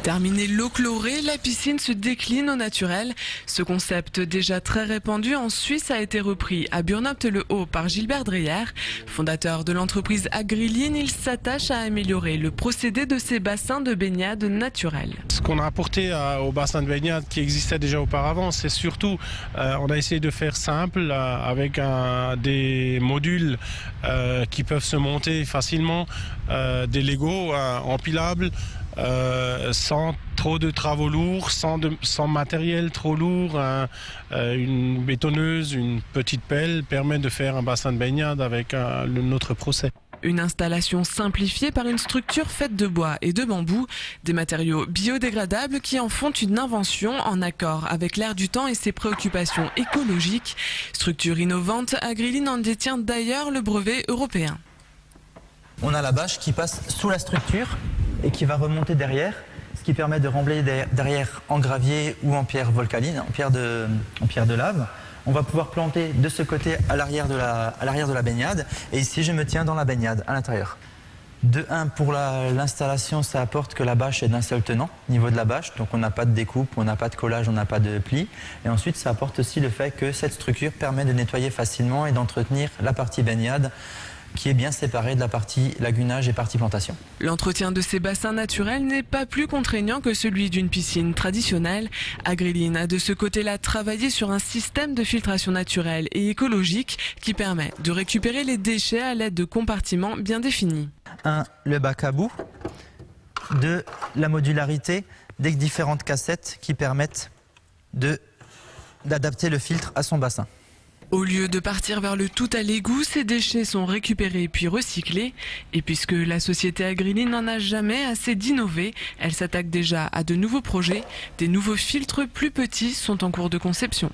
Terminée l'eau chlorée, la piscine se décline au naturel. Ce concept déjà très répandu en Suisse a été repris à Burnopte-le-Haut par Gilbert Dreyer. Fondateur de l'entreprise Agriline, il s'attache à améliorer le procédé de ces bassins de baignade naturels. Ce qu'on a apporté au bassin de baignade qui existait déjà auparavant, c'est surtout, on a essayé de faire simple avec des modules qui peuvent se monter facilement, des Lego empilables, sans trop de travaux lourds, sans matériel trop lourd. Une bétonneuse, une petite pelle permet de faire un bassin de baignade avec notre procès. Une installation simplifiée par une structure faite de bois et de bambou, des matériaux biodégradables qui en font une invention en accord avec l'air du temps et ses préoccupations écologiques. Structure innovante, Agriline en détient d'ailleurs le brevet européen. On a la bâche qui passe sous la structure et qui va remonter derrière, ce qui permet de remblayer derrière en gravier ou en pierre volcaline, en pierre de lave. On va pouvoir planter de ce côté à l'arrière de la baignade, et ici je me tiens dans la baignade à l'intérieur. De 1, pour l'installation, ça apporte que la bâche est d'un seul tenant au niveau de la bâche, donc on n'a pas de découpe, on n'a pas de collage, on n'a pas de pli. Et ensuite ça apporte aussi le fait que cette structure permet de nettoyer facilement et d'entretenir la partie baignade qui est bien séparée de la partie lagunage et partie plantation. L'entretien de ces bassins naturels n'est pas plus contraignant que celui d'une piscine traditionnelle. Agriline a de ce côté-là travaillé sur un système de filtration naturelle et écologique qui permet de récupérer les déchets à l'aide de compartiments bien définis. 1, le bac à boue. 2, la modularité des différentes cassettes qui permettent d'adapter le filtre à son bassin. Au lieu de partir vers le tout à l'égout, ces déchets sont récupérés puis recyclés. Et puisque la société Agriline n'en a jamais assez d'innover, elle s'attaque déjà à de nouveaux projets. Des nouveaux filtres plus petits sont en cours de conception.